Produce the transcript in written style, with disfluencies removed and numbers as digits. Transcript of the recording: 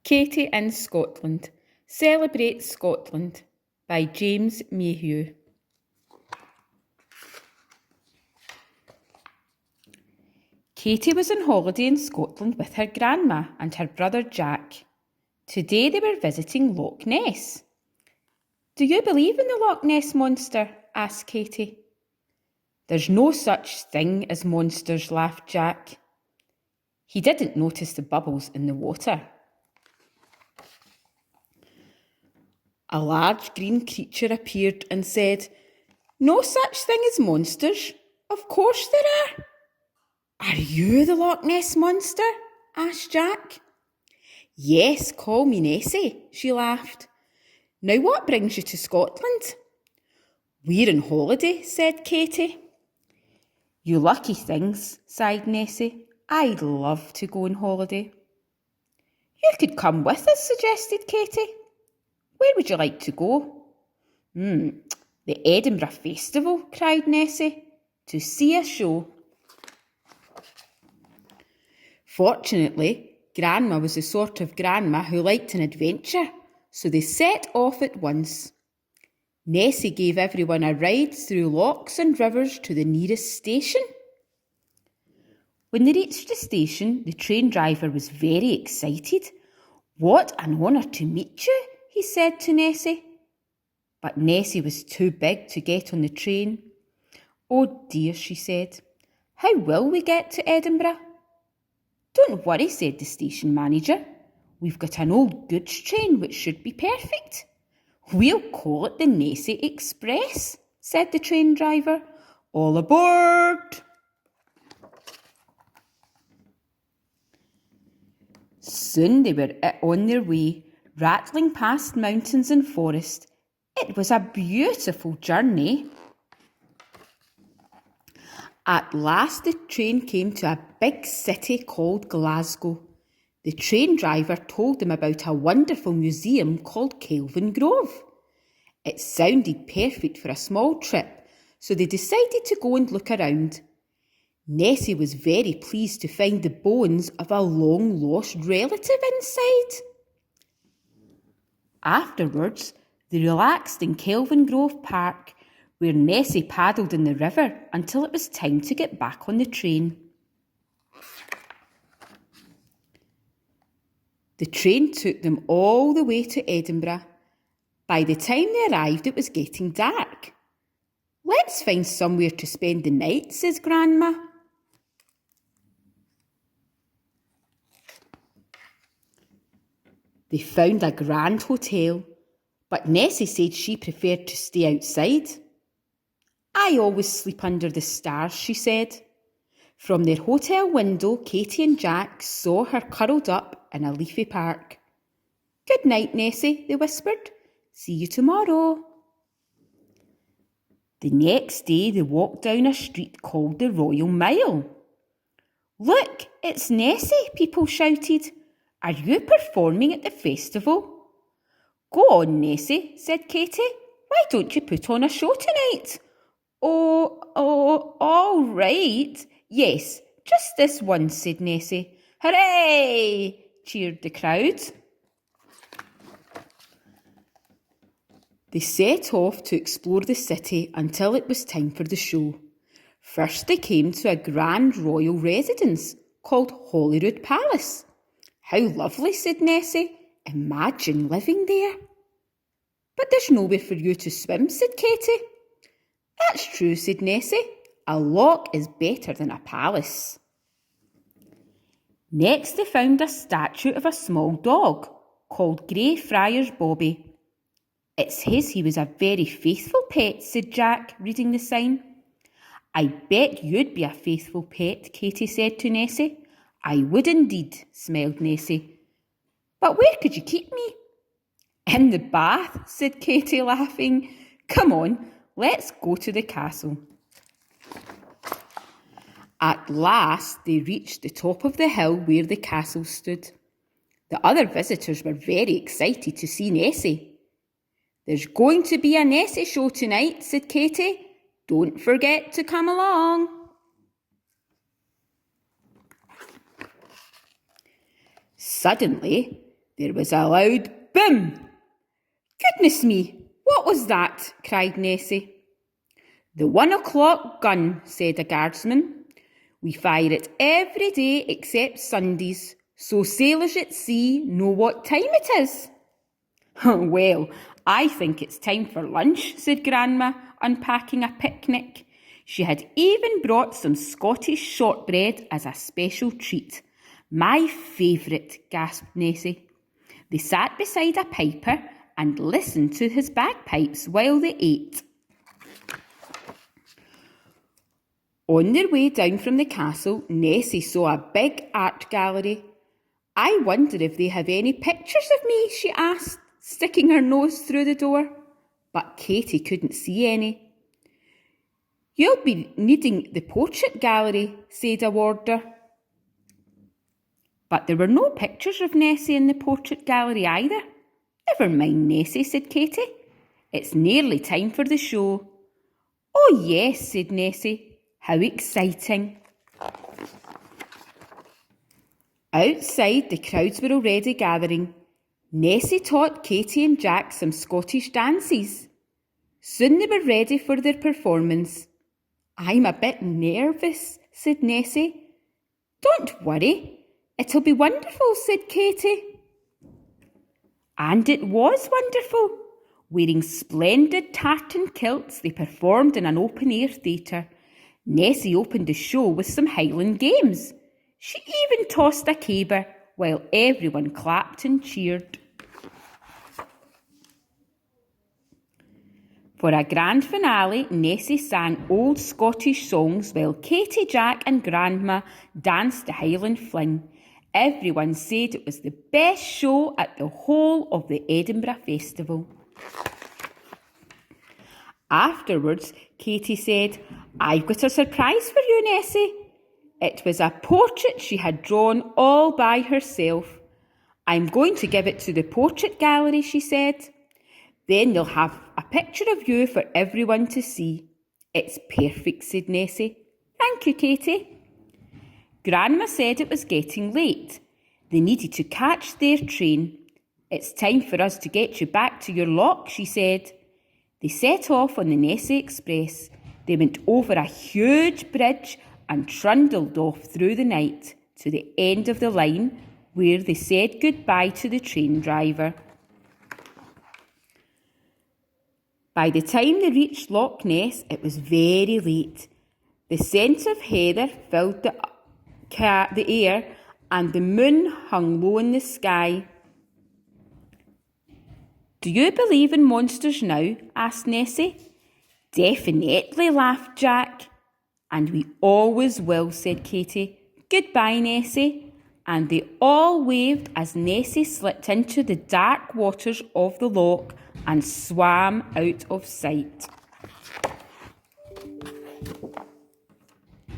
Katie in Scotland. Celebrate Scotland by James Mayhew. Katie was on holiday in Scotland with her grandma and her brother Jack. Today they were visiting Loch Ness. "Do you believe in the Loch Ness monster?" asked Katie. "There's no such thing as monsters," laughed Jack. He didn't notice the bubbles in the water. A large green creature appeared and said, "No such thing as monsters. Of course there are." "Are you the Loch Ness monster?" asked Jack. "Yes, call me Nessie," she laughed. "Now what brings you to Scotland?" "We're on holiday," said Katie. "You lucky things," sighed Nessie. "I'd love to go on holiday." "You could come with us," suggested Katie. "Where would you like to go?" "The Edinburgh Festival," cried Nessie, "to see a show." Fortunately, Grandma was the sort of grandma who liked an adventure, so they set off at once. Nessie gave everyone a ride through lochs and rivers to the nearest station. When they reached the station, the train driver was very excited. "What an honour to meet you," he said to Nessie. But Nessie was too big to get on the train. "Oh dear," she said. "How will we get to Edinburgh?" "Don't worry," said the station manager. "We've got an old goods train which should be perfect." "We'll call it the Nessie Express," said the train driver. "All aboard!" Soon they were on their way, rattling past mountains and forest. It was a beautiful journey. At last the train came to a big city called Glasgow. The train driver told them about a wonderful museum called Kelvin Grove. It sounded perfect for a small trip, so they decided to go and look around. Nessie was very pleased to find the bones of a long-lost relative inside. Afterwards, they relaxed in Kelvin Grove Park, where Nessie paddled in the river until it was time to get back on the train. The train took them all the way to Edinburgh. By the time they arrived, it was getting dark. "Let's find somewhere to spend the night," says Grandma. They found a grand hotel, but Nessie said she preferred to stay outside. "I always sleep under the stars," she said. From their hotel window, Katie and Jack saw her curled up in a leafy park. "Good night, Nessie," they whispered. "See you tomorrow." The next day they walked down a street called the Royal Mile. "Look, it's Nessie," people shouted. "Are you performing at the festival?" "Go on, Nessie," said Katie. "Why don't you put on a show tonight?" Oh, all right. "Yes, just this once," said Nessie. "Hooray!" cheered the crowd. They set off to explore the city until it was time for the show. First they came to a grand royal residence called Holyrood Palace. "How lovely," said Nessie. "Imagine living there." "But there's nowhere for you to swim," said Katie. "That's true," said Nessie. "A loch is better than a palace." Next they found a statue of a small dog called Greyfriars Bobby. "It's he was a very faithful pet," said Jack, reading the sign. "I bet you'd be a faithful pet," Katie said to Nessie. "I would indeed," smiled Nessie. "But where could you keep me?" "In the bath," said Katie, laughing. "Come on, let's go to the castle." At last they reached the top of the hill where the castle stood. The other visitors were very excited to see Nessie. "There's going to be a Nessie show tonight," said Katie. "Don't forget to come along." Suddenly, There was a loud boom. "Goodness me, what was that?" cried Nessie. "The 1 o'clock gun," said a guardsman. "We fire it every day except Sundays, so sailors at sea know what time it is." "Well, I think it's time for lunch," said Grandma, unpacking a picnic. She had even brought some Scottish shortbread as a special treat. "My favourite," gasped Nessie. They sat beside a piper and listened to his bagpipes while they ate. On their way down from the castle, Nessie saw a big art gallery. "I wonder if they have any pictures of me?" she asked, sticking her nose through the door. But Katy couldn't see any. "You'll be needing the portrait gallery," said a warder. But there were no pictures of Nessie in the portrait gallery either. "Never mind, Nessie," said Katy. "It's nearly time for the show." "Oh yes," said Nessie. "How exciting." Outside, the crowds were already gathering. Nessie taught Katy and Jack some Scottish dances. Soon they were ready for their performance. "I'm a bit nervous," said Nessie. "Don't worry, it'll be wonderful," said Katy. And it was wonderful. Wearing splendid tartan kilts, they performed in an open-air theatre. Nessie opened the show with some Highland games. She even tossed a caber while everyone clapped and cheered. For a grand finale, Nessie sang old Scottish songs while Katy, Jack and Grandma danced the Highland Fling. Everyone said it was the best show at the whole of the Edinburgh Festival. Afterwards, Katy said, "I've got a surprise for you, Nessie." It was a portrait she had drawn all by herself. "I'm going to give it to the portrait gallery," she said. "Then they'll have a picture of you for everyone to see." "It's perfect," said Nessie. "Thank you, Katy." Grandma said it was getting late. They needed to catch their train. "It's time for us to get you back to your loch," she said. They set off on the Nessie Express. They went over a huge bridge and trundled off through the night to the end of the line, where they said goodbye to the train driver. By the time they reached Loch Ness, it was very late. The scent of heather filled the air, and the moon hung low in the sky. "Do you believe in monsters now?" asked Nessie. "Definitely," laughed Jack. "And we always will," said Katy. "Goodbye, Nessie." And they all waved as Nessie slipped into the dark waters of the loch and swam out of sight.